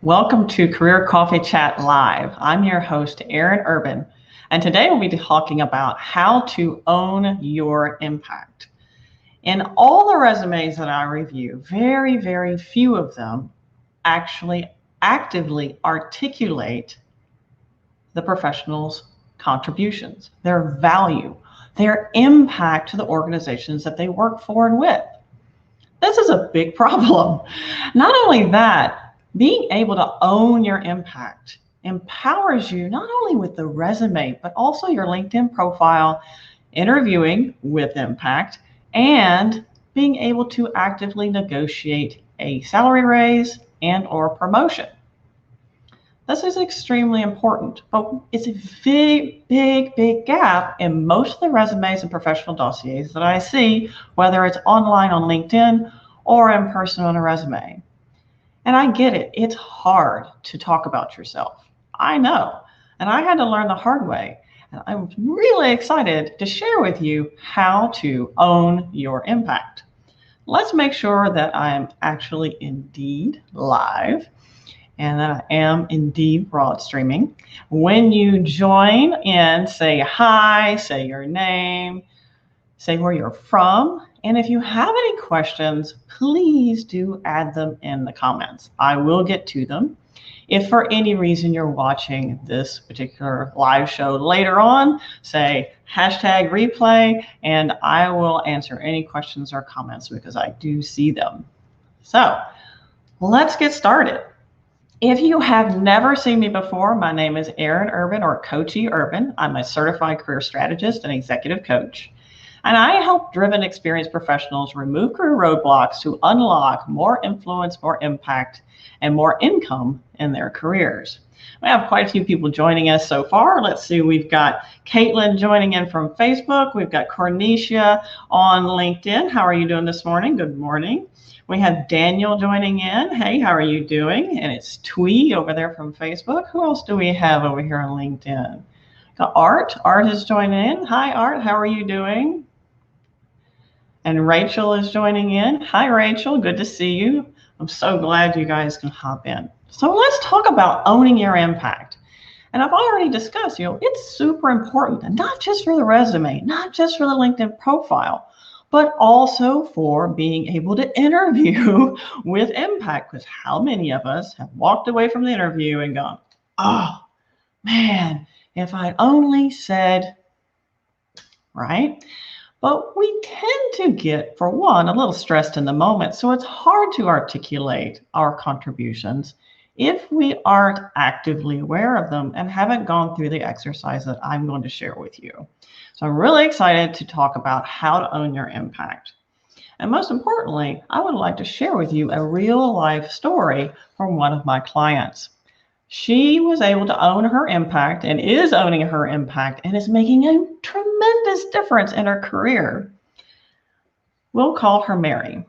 Welcome to Career Coffee Chat Live. I'm your host, Erin Urban, and today we'll be talking about how to own your impact. In all the resumes that I review, very few of them actually actively articulate the professional's contributions, their value, their impact to the organizations that they work for and with. This is a big problem. Not only that, being able to own your impact empowers you not only with the resume, but also your LinkedIn profile, interviewing with impact, and being able to actively negotiate a salary raise and or promotion. This is extremely important, but it's a big gap in most of the resumes and professional dossiers that I see, whether it's online on LinkedIn or in person on a resume. And I get it. It's hard to talk about yourself. I know. And I had to learn the hard way. And I'm really excited to share with you how to own your impact. Let's make sure that I am actually indeed live and that I am indeed broad streaming. When you join in, say hi, say your name, say where you're from. And if you have any questions, please do add them in the comments. I will get to them. If for any reason you're watching this particular live show later on, say hashtag replay, and I will answer any questions or comments because I do see them. So let's get started. If you have never seen me before, my name is Erin Urban or Coachy Urban. I'm a certified career strategist and executive coach. And I help driven, experienced professionals remove career roadblocks to unlock more influence, more impact, and more income in their careers. We have quite a few people joining us so far. Let's see, we've got Caitlin joining in from Facebook. We've got Cornesia on LinkedIn. How are you doing this morning? Good morning. We have Daniel joining in. Hey, how are you doing? And it's Twee over there from Facebook. Who else do we have over here on LinkedIn? Got Art. Art is joining in. Hi, Art. How are you doing? And Rachel is joining in. Hi, Rachel. Good to see you. I'm so glad you guys can hop in. So let's talk about owning your impact. And I've already discussed, it's super important, and not just for the resume, not just for the LinkedIn profile, but also for being able to interview with impact. Because how many of us have walked away from the interview and gone, oh, man, if I only said, right? But we tend to get, for one, a little stressed in the moment. So it's hard to articulate our contributions if we aren't actively aware of them and haven't gone through the exercise that I'm going to share with you. So I'm really excited to talk about how to own your impact. And most importantly, I would like to share with you a real life story from one of my clients. She was able to own her impact and is owning her impact and is making a tremendous difference in her career. We'll call her Mary.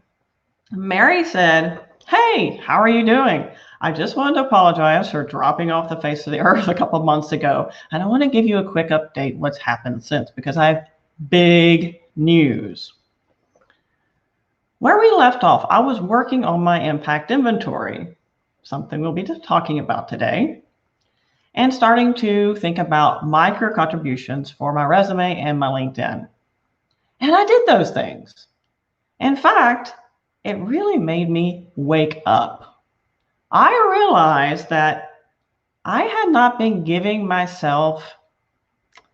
Mary said, hey, how are you doing? I just wanted to apologize for dropping off the face of the earth a couple of months ago. And I want to give you a quick update what's happened since, because I have big news. Where we left off, I was working on my impact inventory, something we'll be talking about today, and starting to think about my career contributions for my resume and my LinkedIn. And I did those things. In fact, it really made me wake up. I realized that I had not been giving myself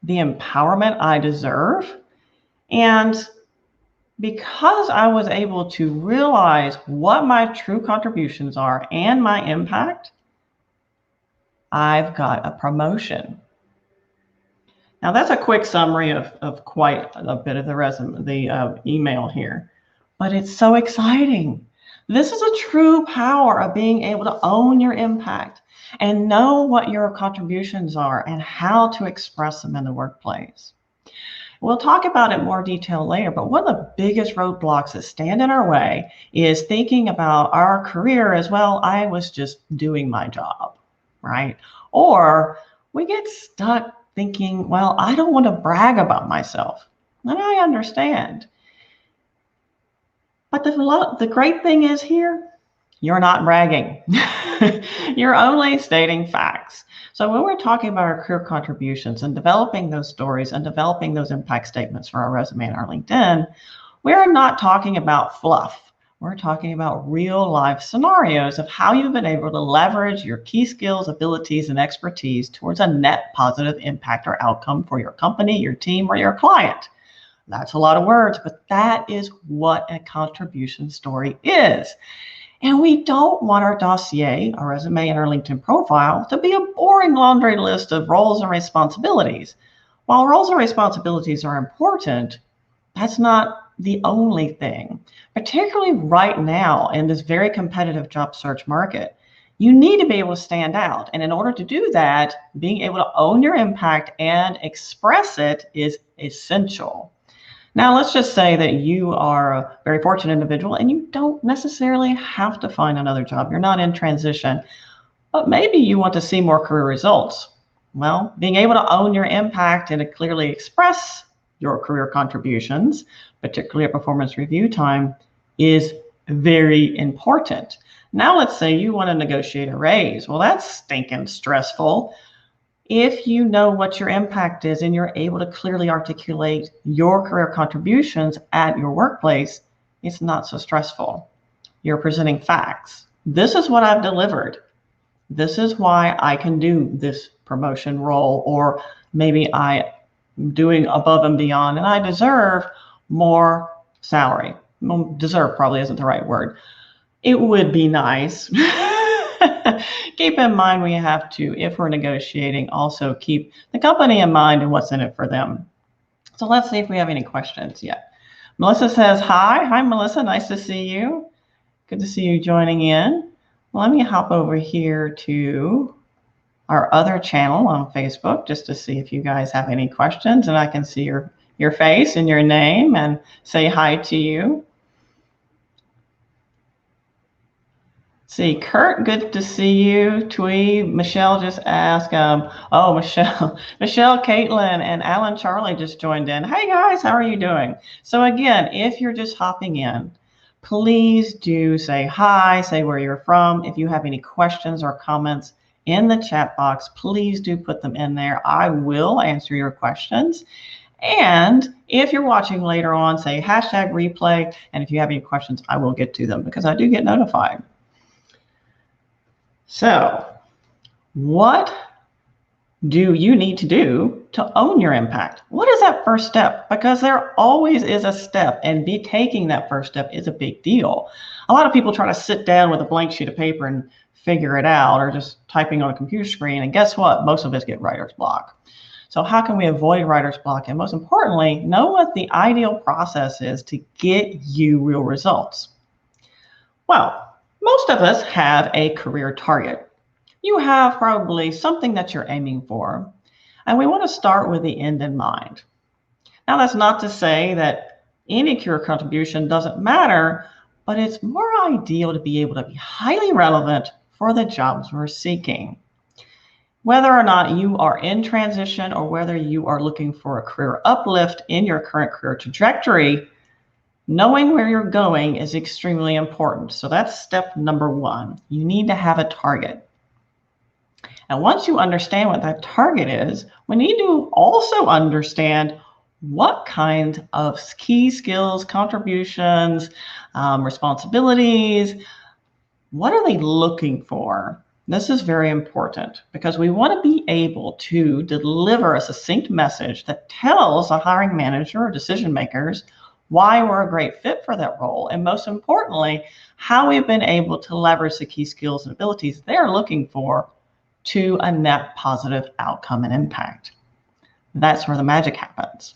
the empowerment I deserve. And because I was able to realize what my true contributions are and my impact, I've got a promotion. Now that's a quick summary of quite a bit of the resume, the email here, but it's so exciting. This is a true power of being able to own your impact and know what your contributions are and how to express them in the workplace. We'll talk about it in more detail later, but one of the biggest roadblocks that stand in our way is thinking about our career as, well, I was just doing my job, right? Or we get stuck thinking, well, I don't want to brag about myself. And I understand. But the great thing is here, You're not bragging. You're only stating facts. So when we're talking about our career contributions and developing those stories and developing those impact statements for our resume and our LinkedIn, we're not talking about fluff. We're talking about real life scenarios of how you've been able to leverage your key skills, abilities, and expertise towards a net positive impact or outcome for your company, your team, or your client. That's a lot of words, but that is what a contribution story is. And we don't want our dossier, our resume, and our LinkedIn profile to be a boring laundry list of roles and responsibilities. While roles and responsibilities are important, that's not the only thing. Particularly right now in this very competitive job search market, you need to be able to stand out. And in order to do that, being able to own your impact and express it is essential. Now, let's just say that you are a very fortunate individual and you don't necessarily have to find another job. You're not in transition, but maybe you want to see more career results. Well, being able to own your impact and to clearly express your career contributions, particularly at performance review time, is very important. Now, let's say you want to negotiate a raise. Well, that's stinking stressful. If you know what your impact is and you're able to clearly articulate your career contributions at your workplace, it's not so stressful. You're presenting facts. This is what I've delivered. This is why I can do this promotion role, or maybe I'm doing above and beyond and I deserve more salary. Well, deserve probably isn't the right word. It would be nice. Keep in mind we have to, if we're negotiating, also keep the company in mind and what's in it for them. So let's see if we have any questions yet. Melissa says, hi. Hi, Melissa. Nice to see you. Good to see you joining in. Let me hop over here to our other channel on Facebook just to see if you guys have any questions, and I can see your face and your name and say hi to you. See, Kurt, good to see you. Twee, Michelle just asked, Michelle, Caitlin, and Alan Charlie just joined in. Hey guys, how are you doing? So again, if you're just hopping in, please do say hi, say where you're from. If you have any questions or comments in the chat box, please do put them in there. I will answer your questions. And if you're watching later on, say hashtag replay. And if you have any questions, I will get to them because I do get notified. So what do you need to do to own your impact? What is that first step? Because there always is a step, and taking that first step is a big deal. A lot of people try to sit down with a blank sheet of paper and figure it out, or just typing on a computer screen. And guess what? Most of us get writer's block. So how can we avoid writer's block? And most importantly, know what the ideal process is to get you real results. Well, most of us have a career target. You have probably something that you're aiming for, and we want to start with the end in mind. Now, that's not to say that any career contribution doesn't matter, but it's more ideal to be able to be highly relevant for the jobs we're seeking. Whether or not you are in transition or whether you are looking for a career uplift in your current career trajectory, knowing where you're going is extremely important. So that's step number one. You need to have a target. And once you understand what that target is, we need to also understand what kind of key skills, contributions, responsibilities, what are they looking for? This is very important because we want to be able to deliver a succinct message that tells a hiring manager or decision makers why we're a great fit for that role, and most importantly, how we've been able to leverage the key skills and abilities they're looking for to a net positive outcome and impact. That's where the magic happens.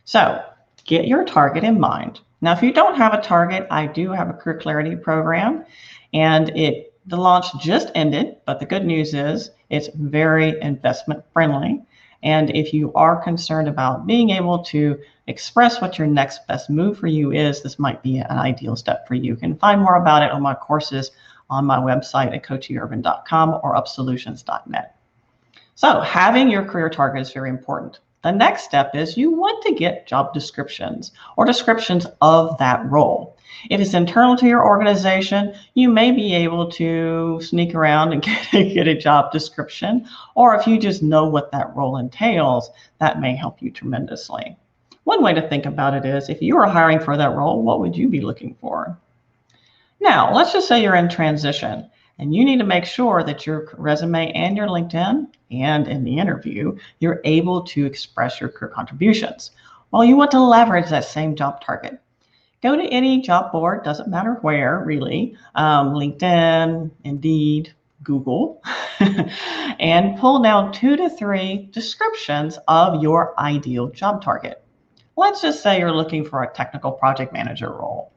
So get your target in mind. Now, if you don't have a target, I do have a Career Clarity program, and the launch just ended, but the good news is it's very investment friendly. And if you are concerned about being able to express what your next best move for you is, this might be an ideal step for you. You can find more about it on my courses on my website at coachyurban.com or upsolutions.net. So having your career target is very important. The next step is you want to get job descriptions or descriptions of that role. If it's internal to your organization, you may be able to sneak around and get a job description, or if you just know what that role entails, that may help you tremendously. One way to think about it is, if you were hiring for that role, what would you be looking for? Now, let's just say you're in transition and you need to make sure that your resume and your LinkedIn and in the interview, you're able to express your career contributions. Well, you want to leverage that same job target. Go to any job board, doesn't matter where really, LinkedIn, Indeed, Google, and pull down 2 to 3 descriptions of your ideal job target. Let's just say you're looking for a technical project manager role.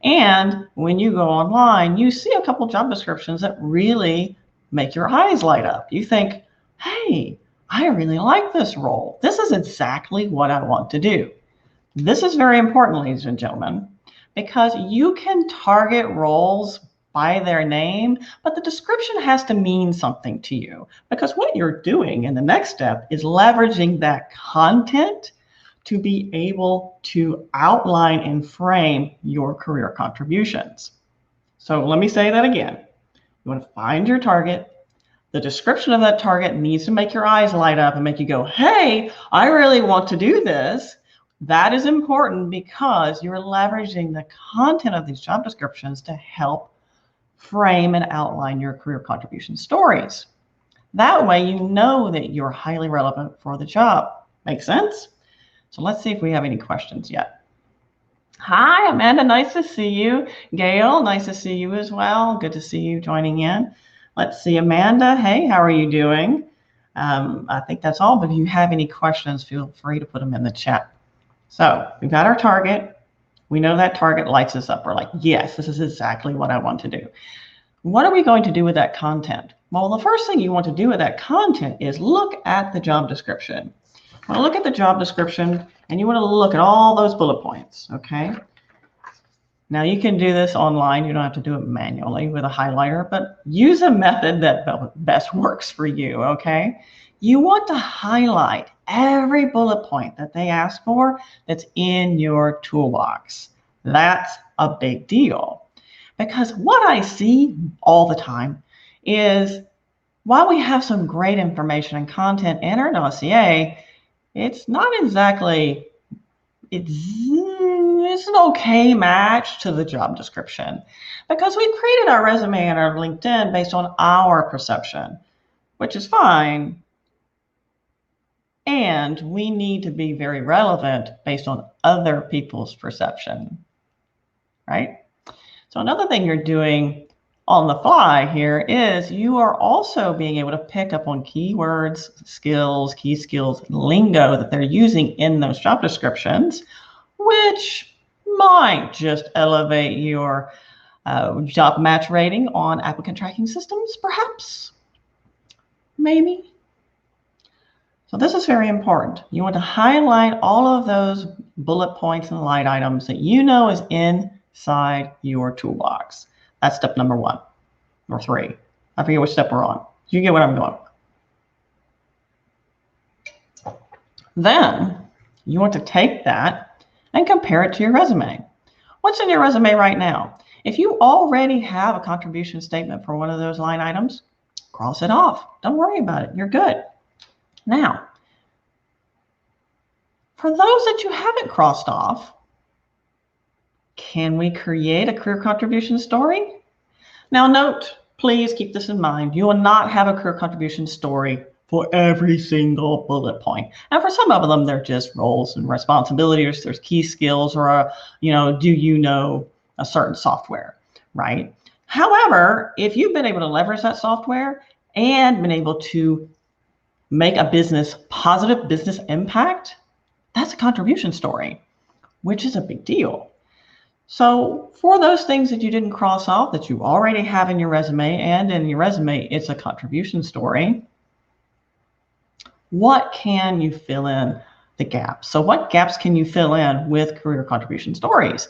And when you go online, you see a couple job descriptions that really make your eyes light up. You think, hey, I really like this role. This is exactly what I want to do. This is very important, ladies and gentlemen, because you can target roles by their name, but the description has to mean something to you, because what you're doing in the next step is leveraging that content to be able to outline and frame your career contributions. So let me say that again. You want to find your target. The description of that target needs to make your eyes light up and make you go, hey, I really want to do this. That is important because you're leveraging the content of these job descriptions to help frame and outline your career contribution stories. That way you know that you're highly relevant for the job. Make sense? So let's see if we have any questions yet. Hi, Amanda, nice to see you. Gail, nice to see you as well. Good to see you joining in. Let's see, Amanda, hey, how are you doing? I think that's all, but if you have any questions, feel free to put them in the chat. So we've got our target. We know that target lights us up. We're like, yes, this is exactly what I want to do. What are we going to do with that content? Well, the first thing you want to do with that content is look at the job description. You want to look at the job description and you want to look at all those bullet points, okay? Now you can do this online. You don't have to do it manually with a highlighter, but use a method that best works for you, okay? You want to highlight every bullet point that they ask for that's in your toolbox. That's a big deal, because what I see all the time is, while we have some great information and content in our dossier, it's not exactly, it's an okay match to the job description, because we created our resume and our LinkedIn based on our perception, which is fine. And we need to be very relevant based on other people's perception, right? So another thing you're doing on the fly here is you are also being able to pick up on keywords, skills, key skills, lingo that they're using in those job descriptions, which might just elevate your job match rating on applicant tracking systems, perhaps, maybe. So this is very important. You want to highlight all of those bullet points and light items that you know is inside your toolbox. That's step number 1 or 3. I forget which step we're on. You get what I'm going. Then you want to take that and compare it to your resume. What's in your resume right now? If you already have a contribution statement for one of those line items, cross it off. Don't worry about it. You're good. Now, for those that you haven't crossed off, can we create a career contribution story? Now note, please keep this in mind, you will not have a career contribution story for every single bullet point. And for some of them, they're just roles and responsibilities. There's key skills or, do you know a certain software, right? However, if you've been able to leverage that software and been able to make a positive business impact, that's a contribution story, which is a big deal. So for those things that you didn't cross off that you already have in your resume, and in your resume, it's a contribution story, what can you fill in the gaps? So what gaps can you fill in with career contribution stories?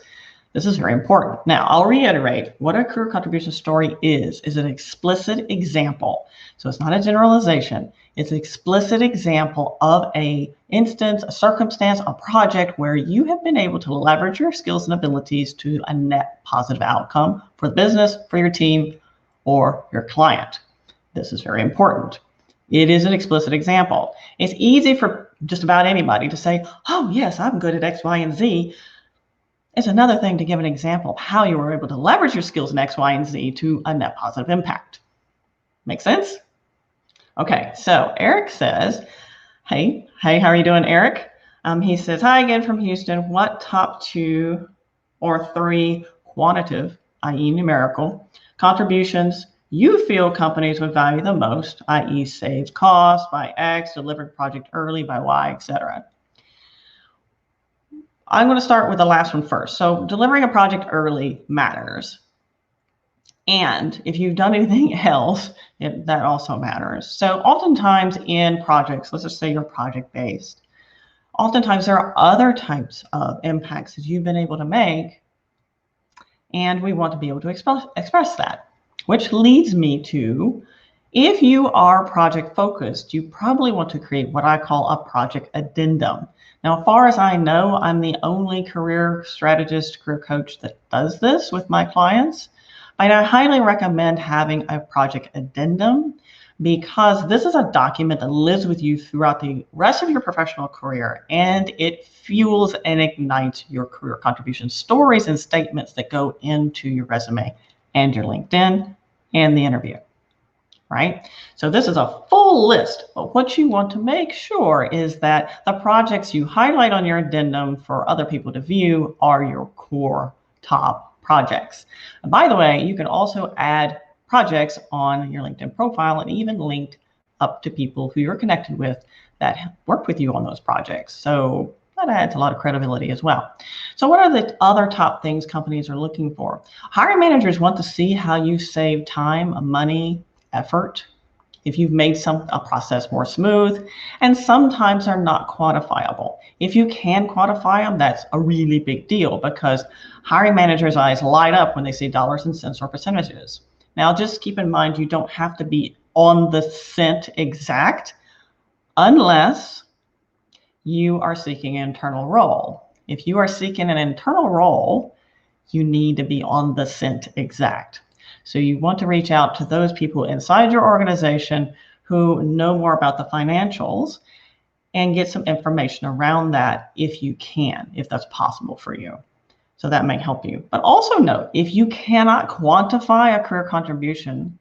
This is very important. Now, I'll reiterate what a career contribution story is an explicit example. So it's not a generalization. It's an explicit example of a instance, a circumstance, a project where you have been able to leverage your skills and abilities to a net positive outcome for the business, for your team, or your client. This is very important. It is an explicit example. It's easy for just about anybody to say, oh, yes, I'm good at X, Y, and Z. It's another thing to give an example of how you were able to leverage your skills in X, Y, and Z to a net positive impact. Make sense? Okay, so Eric says, hey, how are you doing, Eric? He says, hi again from Houston. What top 2 or 3 quantitative, i.e. numerical, contributions you feel companies would value the most, i.e. saved costs by X, delivered project early by Y, etc.? I'm going to start with the last one first. So delivering a project early matters. And if you've done anything else, that also matters. So oftentimes in projects, let's just say you're project-based, oftentimes there are other types of impacts that you've been able to make, and we want to be able to express that, which leads me to, if you are project-focused, you probably want to create what I call a project addendum. Now, as far as I know, I'm the only career strategist, career coach that does this with my clients. And I highly recommend having a project addendum, because this is a document that lives with you throughout the rest of your professional career, and it fuels and ignites your career contribution stories and statements that go into your resume and your LinkedIn and the interview. Right? So this is a full list, but what you want to make sure is that the projects you highlight on your addendum for other people to view are your core top projects. And by the way, you can also add projects on your LinkedIn profile and even link up to people who you're connected with that work with you on those projects. So that adds a lot of credibility as well. So what are the other top things companies are looking for? Hiring managers want to see how you save time, money, effort, if you've made a process more smooth, and sometimes they're not quantifiable. If you can quantify them, that's a really big deal, because hiring managers' eyes light up when they see dollars and cents or percentages. Now, just keep in mind, you don't have to be on the cent exact unless you are seeking an internal role. If you are seeking an internal role, you need to be on the cent exact. So you want to reach out to those people inside your organization who know more about the financials and get some information around that if you can, if that's possible for you. So that may help you. But also note, if you cannot quantify a career contribution,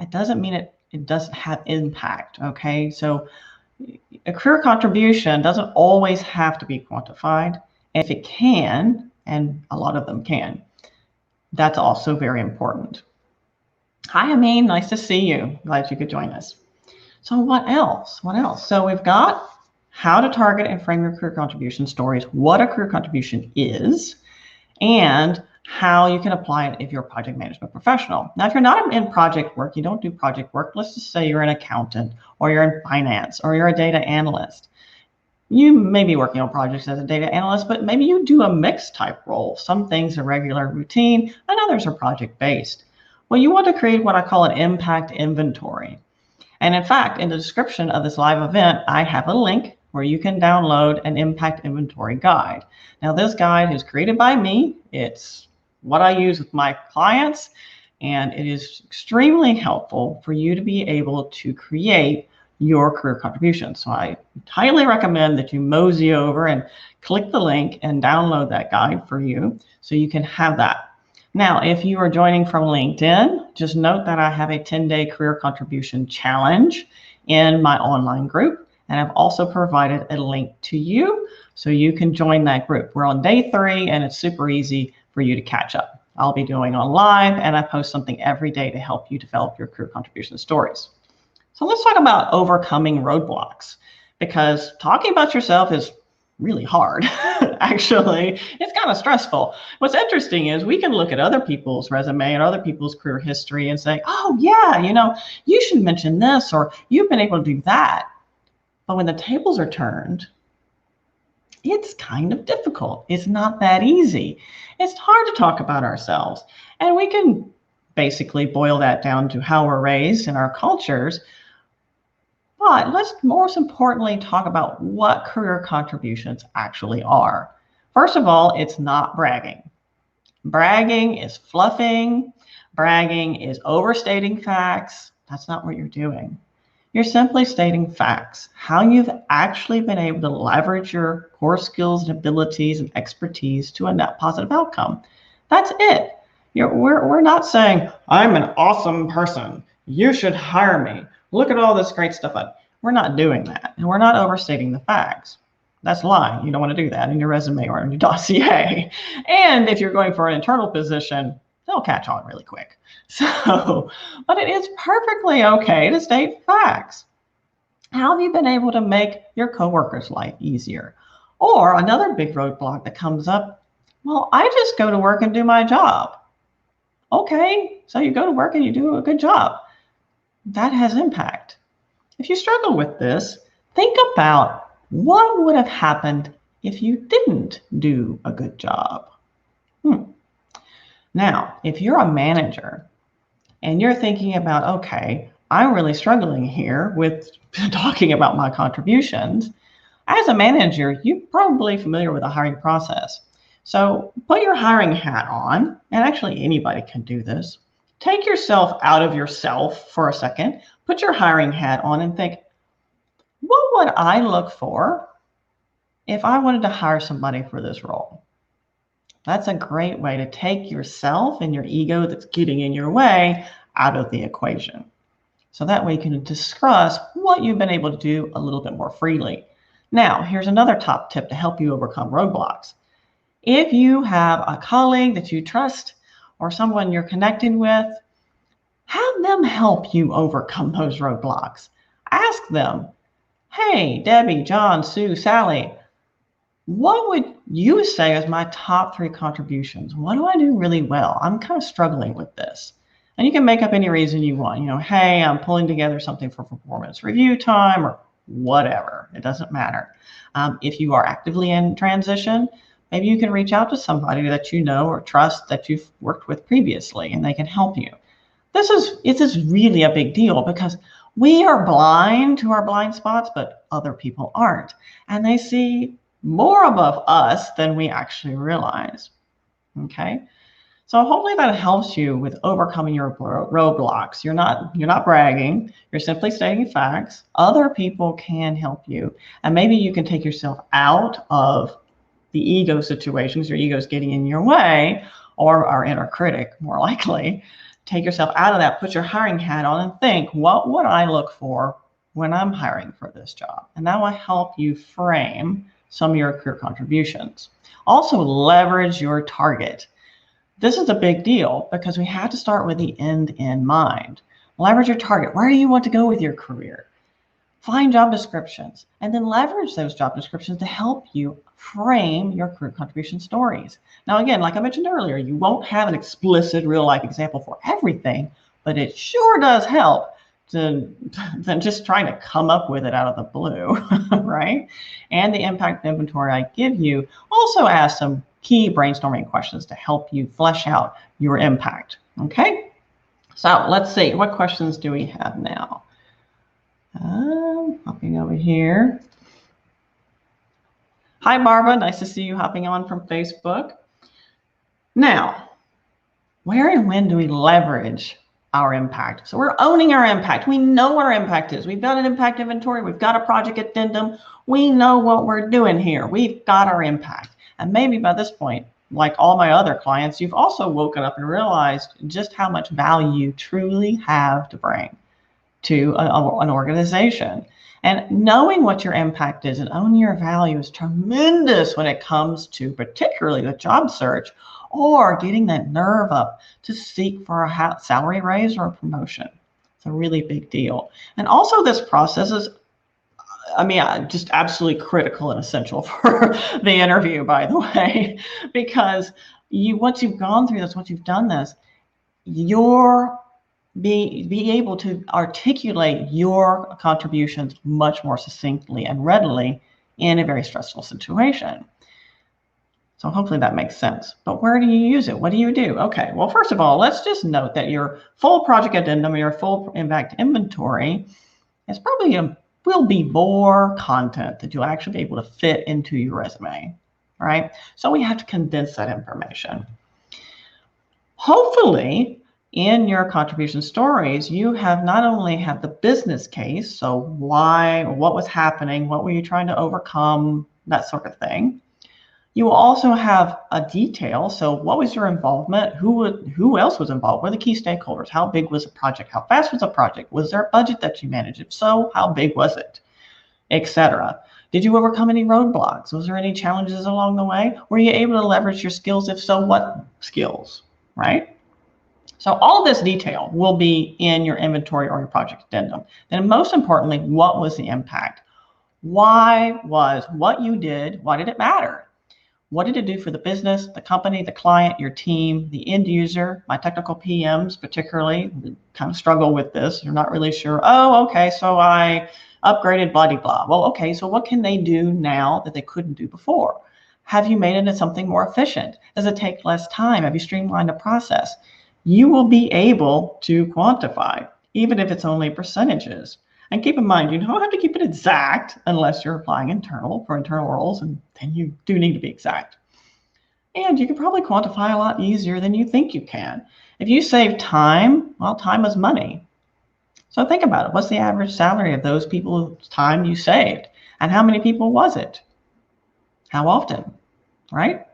it doesn't mean it doesn't have impact, okay? So a career contribution doesn't always have to be quantified. And if it can, and a lot of them can, that's also very important. Hi, Amin. Nice to see you. Glad you could join us. So what else? What else? So we've got how to target and frame your career contribution stories, what a career contribution is, and how you can apply it if you're a project management professional. Now, if you're not in project work, you don't do project work, let's just say you're an accountant, or you're in finance, or you're a data analyst. You may be working on projects as a data analyst, but maybe you do a mixed type role. Some things are regular routine and others are project-based. Well, you want to create what I call an impact inventory. And in fact, in the description of this live event, I have a link where you can download an impact inventory guide. Now, this guide is created by me. It's what I use with my clients, and it is extremely helpful for you to be able to create your career contribution. So I highly recommend that you mosey over and click the link and download that guide for you so you can have that. Now, if you are joining from LinkedIn, just note that I have a 10-day career contribution challenge in my online group, and I've also provided a link to you so you can join that group. We're on day 3, and it's super easy for you to catch up. I'll be doing on live, and I post something every day to help you develop your career contribution stories. So let's talk about overcoming roadblocks, because talking about yourself is really hard. Actually, it's kind of stressful. What's interesting is we can look at other people's resume and other people's career history and say, oh yeah, you should mention this, or you've been able to do that. But when the tables are turned, it's kind of difficult. It's not that easy. It's hard to talk about ourselves. And we can basically boil that down to how we're raised in our cultures. But let's most importantly talk about what career contributions actually are. First of all, it's not bragging. Bragging is fluffing. Bragging is overstating facts. That's not what you're doing. You're simply stating facts, how you've actually been able to leverage your core skills and abilities and expertise to a net positive outcome. That's it. We're not saying, I'm an awesome person. You should hire me. Look at all this great stuff. We're not doing that. And we're not overstating the facts. That's lying. You don't want to do that in your resume or in your dossier. And if you're going for an internal position, they'll catch on really quick. So, but it is perfectly okay to state facts. How have you been able to make your coworkers' life easier? Or another big roadblock that comes up, well, I just go to work and do my job. Okay, so you go to work and you do a good job. That has impact. If you struggle with this, think about what would have happened if you didn't do a good job. Now, if you're a manager and you're thinking about, okay, I'm really struggling here with talking about my contributions, as a manager, you're probably familiar with the hiring process. So put your hiring hat on, and actually anybody can do this. Take yourself out of yourself for a second, put your hiring hat on and think, what would I look for if I wanted to hire somebody for this role? That's a great way to take yourself and your ego that's getting in your way out of the equation. So that way you can discuss what you've been able to do a little bit more freely. Now, here's another top tip to help you overcome roadblocks. If you have a colleague that you trust or someone you're connected with, have them help you overcome those roadblocks. Ask them, hey, Debbie, John, Sue, Sally, what would you say is my top 3 contributions? What do I do really well? I'm kind of struggling with this. And you can make up any reason you want. Hey, I'm pulling together something for performance review time or whatever. It doesn't matter. If you are actively in transition, maybe you can reach out to somebody that you know or trust that you've worked with previously, and they can help you. This is really a big deal because we are blind to our blind spots, but other people aren't. And they see more above us than we actually realize. Okay? So hopefully that helps you with overcoming your roadblocks. You're not bragging. You're simply stating facts. Other people can help you. And maybe you can take yourself out of the ego situations. Your ego's getting in your way, or our inner critic, more likely. Take yourself out of that, put your hiring hat on and think, what would I look for when I'm hiring for this job? And that will help you frame some of your career contributions. Also, leverage your target. This is a big deal because we have to start with the end in mind. Leverage your target. Where do you want to go with your career? Find job descriptions and then leverage those job descriptions to help you frame your career contribution stories. Now, again, like I mentioned earlier, you won't have an explicit real life example for everything, but it sure does help than just trying to come up with it out of the blue, right? And the impact inventory I give you also asks some key brainstorming questions to help you flesh out your impact, okay? So let's see, what questions do we have now? Hopping over here. Hi, Barbara, nice to see you hopping on from Facebook. Now, where and when do we leverage our impact? So we're owning our impact. We know what our impact is. We've got an impact inventory. We've got a project addendum. We know what we're doing here. We've got our impact. And maybe by this point, like all my other clients, you've also woken up and realized just how much value you truly have to bring to an organization. And knowing what your impact is and owning your value is tremendous when it comes to particularly the job search or getting that nerve up to seek for a salary raise or a promotion. It's a really big deal. And also this process is, just absolutely critical and essential for the interview, by the way, because once you've gone through this, once you've done this, you're be able to articulate your contributions much more succinctly and readily in a very stressful situation. So hopefully that makes sense. But where do you use it? What do you do? Okay, well, first of all, let's just note that your full project addendum, your full impact inventory is probably will be more content that you'll actually be able to fit into your resume, right? So we have to condense that information. Hopefully, in your contribution stories, you have not only have the business case, so why, what was happening, what were you trying to overcome, that sort of thing. You will also have a detail. So what was your involvement? Who else was involved? What are the key stakeholders? How big was the project? How fast was the project? Was there a budget that you managed? If so, how big was it? Etc. Did you overcome any roadblocks? Was there any challenges along the way? Were you able to leverage your skills? If so, what skills, right? So all this detail will be in your inventory or your project addendum. And most importantly, what was the impact? Why was what you did, why did it matter? What did it do for the business, the company, the client, your team, the end user? My technical PMs particularly kind of struggle with this. You're not really sure, oh, okay, so I upgraded blah, blah, blah. Well, okay, so what can they do now that they couldn't do before? Have you made it into something more efficient? Does it take less time? Have you streamlined the process? You will be able to quantify, even if it's only percentages. And keep in mind, you don't have to keep it exact unless you're applying for internal roles, and then you do need to be exact. And you can probably quantify a lot easier than you think you can. If you save time, well, time is money. So think about it. What's the average salary of those people's time you saved? And how many people was it? How often, right?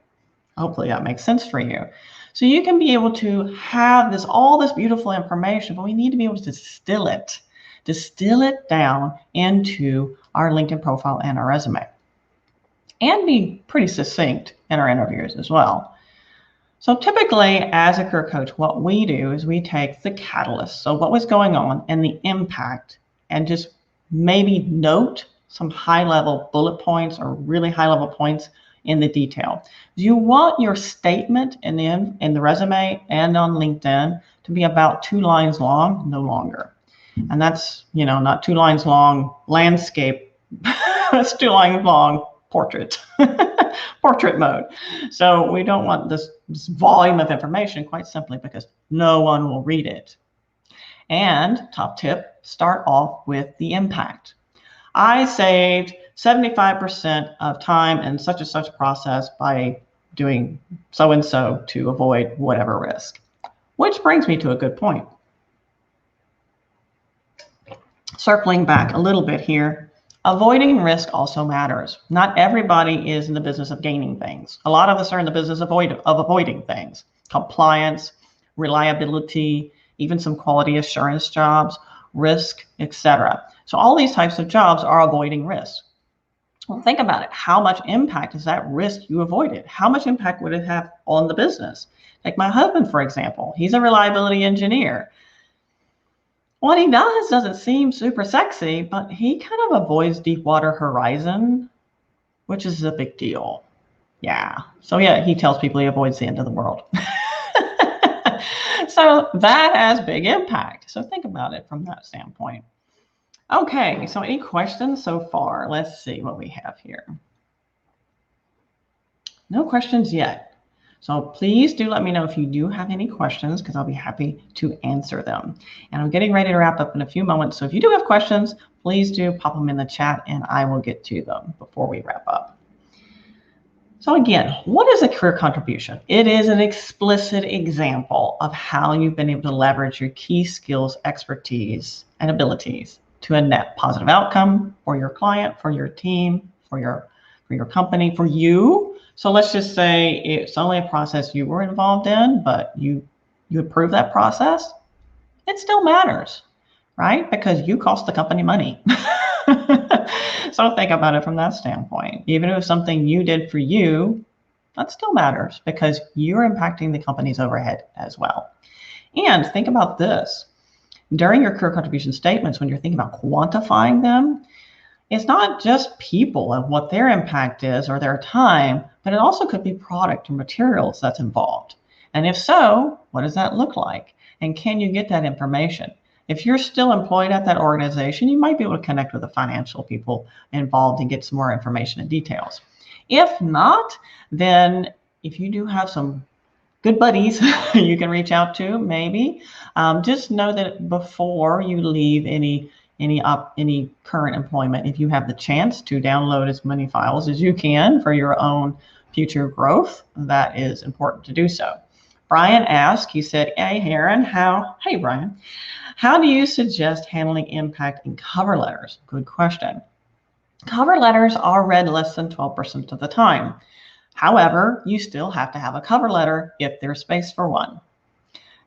Hopefully that makes sense for you. So you can be able to have all this beautiful information, but we need to be able to distill it down into our LinkedIn profile and our resume, and be pretty succinct in our interviews as well. So typically, as a career coach, what we do is we take the catalyst, so what was going on and the impact, and just maybe note some high-level bullet points or really high-level points in the detail. You want your statement in the resume and on LinkedIn to be about 2 lines long, no longer. And that's, not 2 lines long landscape. That's 2 lines long portrait, portrait mode. So we don't want this volume of information, quite simply because no one will read it. And top tip, start off with the impact. I saved 75% of time in such and such process by doing so and so to avoid whatever risk. Which brings me to a good point. Circling back a little bit here, avoiding risk also matters. Not everybody is in the business of gaining things. A lot of us are in the business of avoiding things. Compliance, reliability, even some quality assurance jobs, risk, etc. So all these types of jobs are avoiding risk. Well, think about it. How much impact is that risk you avoided? How much impact would it have on the business? Like my husband, for example, he's a reliability engineer. What he does doesn't seem super sexy, but he kind of avoids Deepwater Horizon, which is a big deal. Yeah. So yeah, he tells people he avoids the end of the world. So that has big impact. So think about it from that standpoint. Okay, so any questions so far? Let's see what we have here. No questions yet. So please do let me know if you do have any questions, because I'll be happy to answer them. And I'm getting ready to wrap up in a few moments. So if you do have questions, please do pop them in the chat and I will get to them before we wrap up. So again, what is a career contribution? It is an explicit example of how you've been able to leverage your key skills, expertise, and abilities to a net positive outcome for your client, for your team, for your company, for you. So let's just say it's only a process you were involved in, but you approve that process. It still matters, right? Because you cost the company money. So think about it from that standpoint. Even if it's something you did for you, that still matters because you're impacting the company's overhead as well. And think about this. During your career contribution statements, when you're thinking about quantifying them, it's not just people and what their impact is or their time, but it also could be product or materials that's involved. And if so, what does that look like? And can you get that information? If you're still employed at that organization, you might be able to connect with the financial people involved and get some more information and details. If not, then if you do have some good buddies you can reach out to, maybe. Just know that before you leave any current employment, if you have the chance to download as many files as you can for your own future growth, that is important to do so. Brian asked, he said, hey, Aaron, hey, Brian, how do you suggest handling impact in cover letters? Good question. Cover letters are read less than 12% of the time. However, you still have to have a cover letter if there's space for one.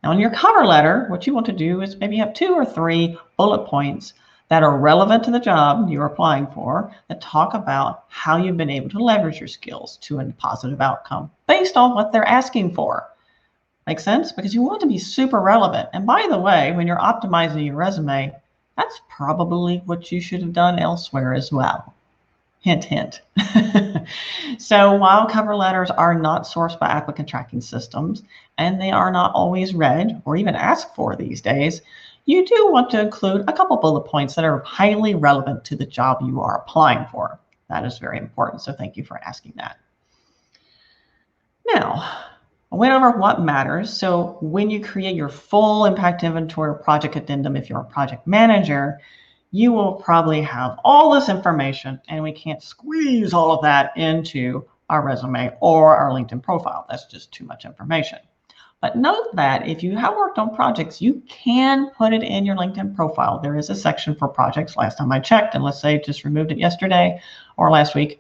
Now, in your cover letter, what you want to do is maybe have 2 or 3 bullet points that are relevant to the job you're applying for, that talk about how you've been able to leverage your skills to a positive outcome based on what they're asking for. Make sense? Because you want to be super relevant. And by the way, when you're optimizing your resume, that's probably what you should have done elsewhere as well. Hint, hint. So while cover letters are not sourced by applicant tracking systems, and they are not always read or even asked for these days, you do want to include a couple bullet points that are highly relevant to the job you are applying for. That is very important, so thank you for asking that. Now, I went over what matters. So when you create your full impact inventory or project addendum, if you're a project manager, you will probably have all this information, and we can't squeeze all of that into our resume or our LinkedIn profile. That's just too much information. But note that if you have worked on projects, you can put it in your LinkedIn profile. There is a section for projects last time I checked, unless they just removed it yesterday or last week.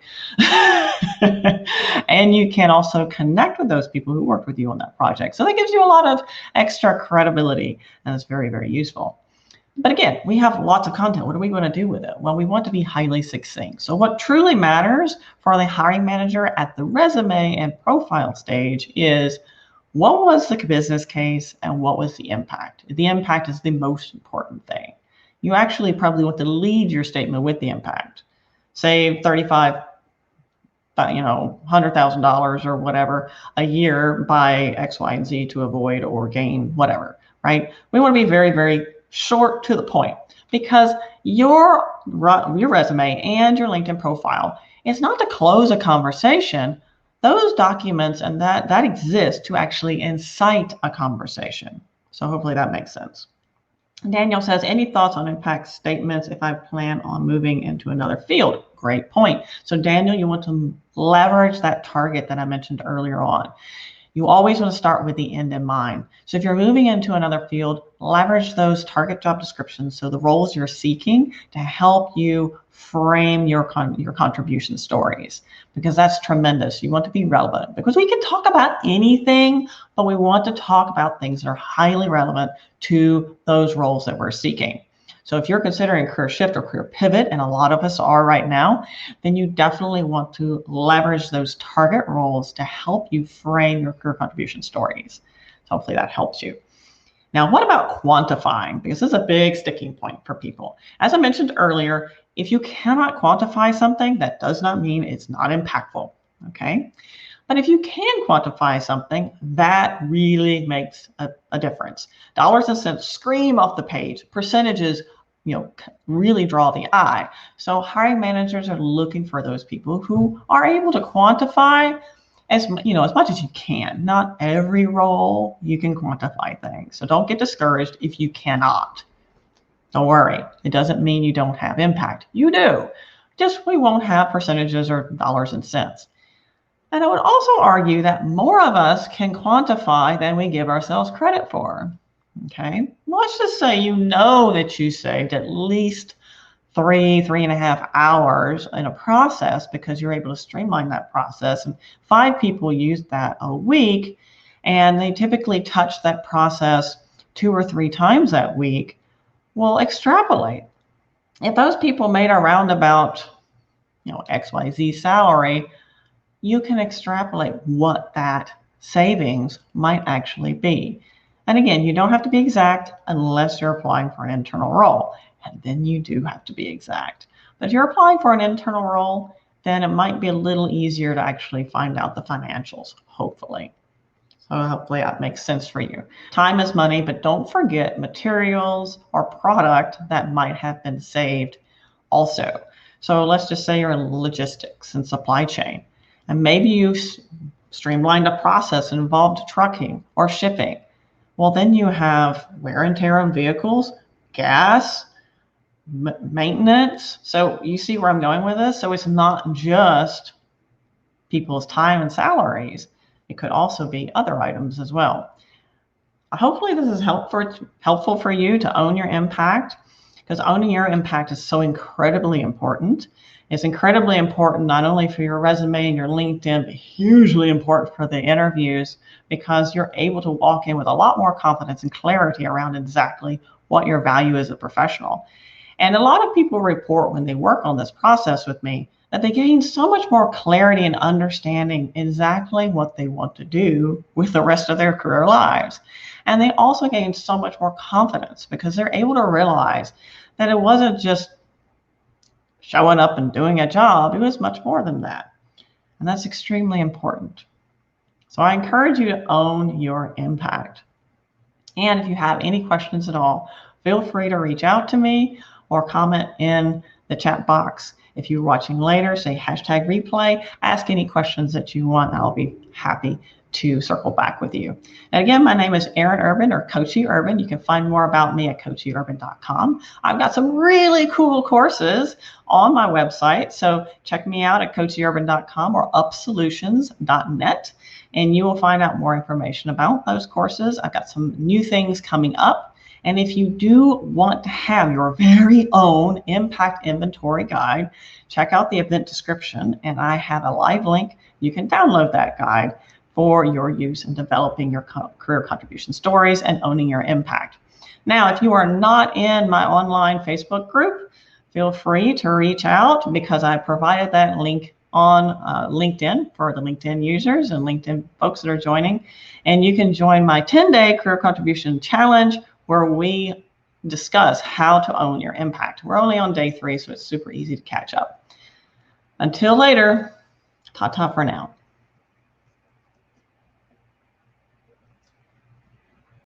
And you can also connect with those people who worked with you on that project. So that gives you a lot of extra credibility, and it's very, very useful. But again, we have lots of content. What are we going to do with it? Well, we want to be highly succinct. So what truly matters for the hiring manager at the resume and profile stage is, what was the business case and what was the impact? The impact is the most important thing. You actually probably want to lead your statement with the impact. Save $100,000 or whatever a year by X, Y, and Z to avoid or gain whatever, right? We want to be very, very short to the point, because your resume and your LinkedIn profile is not to close a conversation. Those documents and that exist to actually incite a conversation. So hopefully that makes sense. Daniel says, any thoughts on impact statements if I plan on moving into another field? Great point. So Daniel, you want to leverage that target that I mentioned earlier on. You always want to start with the end in mind. So if you're moving into another field, leverage those target job descriptions, so the roles you're seeking, to help you frame your contribution stories, because that's tremendous. You want to be relevant, because we can talk about anything, but we want to talk about things that are highly relevant to those roles that we're seeking. So if you're considering career shift or career pivot, and a lot of us are right now, then you definitely want to leverage those target roles to help you frame your career contribution stories. So hopefully that helps you. Now, what about quantifying? Because this is a big sticking point for people. As I mentioned earlier, if you cannot quantify something, that does not mean it's not impactful, okay? But if you can quantify something, that really makes a difference. Dollars and cents scream off the page. Percentages, really draw the eye. So hiring managers are looking for those people who are able to quantify as much as you can. Not every role you can quantify things. So don't get discouraged if you cannot. Don't worry. It doesn't mean you don't have impact. You do. Just we won't have percentages or dollars and cents. And I would also argue that more of us can quantify than we give ourselves credit for. Okay, let's just say that you saved at least 3.5 hours in a process because you're able to streamline that process. And 5 people use that a week, and they typically touch that process 2 or 3 times that week. Well, extrapolate. If those people made around about XYZ salary, you can extrapolate what that savings might actually be. And again, you don't have to be exact unless you're applying for an internal role. And then you do have to be exact. But if you're applying for an internal role, then it might be a little easier to actually find out the financials, hopefully. So hopefully that makes sense for you. Time is money, but don't forget materials or product that might have been saved also. So let's just say you're in logistics and supply chain, and maybe you've streamlined a process involved trucking or shipping. Well, then you have wear and tear on vehicles, gas, maintenance. So you see where I'm going with this? So it's not just people's time and salaries. It could also be other items as well. Hopefully this is helpful for you to own your impact, because owning your impact is so incredibly important. It's incredibly important not only for your resume and your LinkedIn, but hugely important for the interviews, because you're able to walk in with a lot more confidence and clarity around exactly what your value is as a professional. And a lot of people report when they work on this process with me that they gain so much more clarity and understanding exactly what they want to do with the rest of their career lives. And they also gain so much more confidence because they're able to realize that it wasn't just showing up and doing a job, it was much more than that. And that's extremely important. So I encourage you to own your impact. And if you have any questions at all, feel free to reach out to me or comment in the chat box. If you're watching later, say #replay, ask any questions that you want. I'll be happy to circle back with you. And again, my name is Erin Urban, or Coachy Urban. You can find more about me at coachyurban.com. I've got some really cool courses on my website, so check me out at coachyurban.com or upsolutions.net, and you will find out more information about those courses. I've got some new things coming up. And if you do want to have your very own impact inventory guide, check out the event description, and I have a live link. You can download that guide for your use in developing your career contribution stories and owning your impact. Now, if you are not in my online Facebook group, feel free to reach out, because I provided that link on LinkedIn for the LinkedIn users and LinkedIn folks that are joining. And you can join my 10-day career contribution challenge, where we discuss how to own your impact. We're only on day 3, so it's super easy to catch up. Until later, ta-ta for now.